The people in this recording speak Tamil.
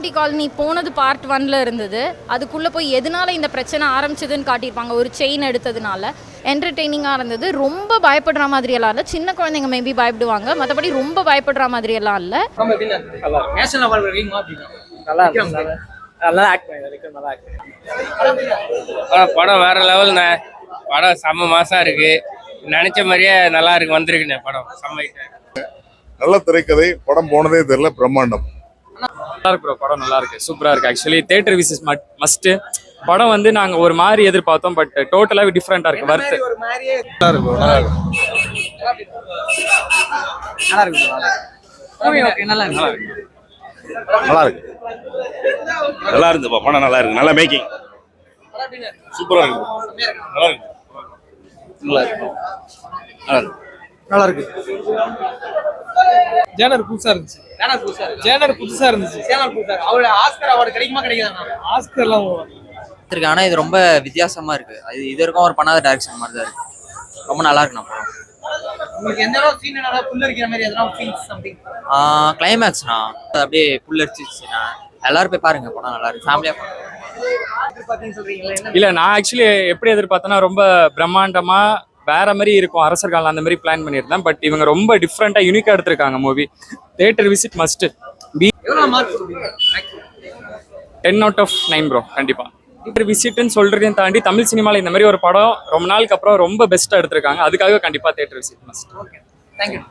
டி காலனி போனது பார்ட் 1ல இருந்தது. அதுக்குள்ளே போய் எதனால இந்த பிரச்சனை ஆரம்பிச்சதுன்னு காட்டியிருப்பாங்க. ஒரு செயின் எடுத்ததுனால என்டர்டெய்னிங்காக இருந்தது. ரொம்ப பயப்படுற மாதிரியெல்லாம் இல்லை. சின்ன குழந்தைங்க மேபி பயப்படுவாங்க, மற்றபடி ரொம்ப பயப்படுற மாதிரியெல்லாம் இல்லை. படம் வேற லெவல்ண்ணே. படம் செம்ம மாசா இருக்கு. நினைச்ச மாதிரியே நல்லா இருக்கு. வந்திருக்குண்ணே படம் செம்ம. நல்ல திரைக்கதை. படம் போனதே தெரியல. பிரம்மாண்டம். நல்லா இருக்கு ப்ரோ. படம் நல்லா இருக்கு, சூப்பரா இருக்கு. Actually theatre visit must. படம் வந்து நாங்க ஒரு மாதிரி எதிர்பார்த்தோம், பட் டோட்டலாவே டிஃப்ரெண்டா இருக்கு. வர்த்து நல்லா இருக்கு. நல்லா இருந்துப்பா. படம் நல்லா இருக்கு. நல்ல மேக்கிங். சூப்பரா இருக்கு. நல்லா இருக்கு. நல்லா இருக்கு. நல்லா இருக்கு. ஜேனர் புதுசா இருந்துச்சு. அவரோட ஆஸ்கர் அவார்டு கிடைக்குமா கிடைக்காதா? ஆஸ்கர்லாம் இருக்கு. ஆனா இது ரொம்ப வித்தியாசமா இருக்கு. இது வரைக்கும் ஒரு பண்ணாத டைரக்ஷன் மாதிரி தான் இருக்கு. ரொம்ப நல்லா இருக்கு. நம்ம உங்களுக்கு எந்த அளவு சீன் நல்லா புல் அரிக்கிற மாதிரி எதனா ஃபீல்ஸ் சம்திங் கிளைமேக்ஸ்னா அப்படியே புல் அரிச்சிச்சுன்னா எல்லாரும் போய் பாருங்க. படம் நல்லா இருக்கு. ஃபேமிலியா இல்ல, நான் ஆக்சுவலி எப்படி எதிர்பார்த்தேன்னா ரொம்ப பிரம்மாண்டமா வேற மாதிரி இருக்கும். அரசர் காலம் அந்த மாதிரி பிளான் பண்ணியிருந்தேன். பட் இவங்க ரொம்ப டிஃப்ரெண்டா யூனிக்கா எடுத்திருக்காங்க movie. Theatre visit must. 10/9 bro. கண்டிப்பா தியேட்டர் விசிட்னு சொல்றதையும் தாண்டி தமிழ் சினிமால இந்த மாதிரி ஒரு படம் ரொம்ப நாளுக்கு அப்புறம் ரொம்ப பெஸ்டா எடுத்திருக்காங்க. அதுக்காக கண்டிப்பா தியேட்டர் விசிட் மஸ்ட். தேங்க்யூ.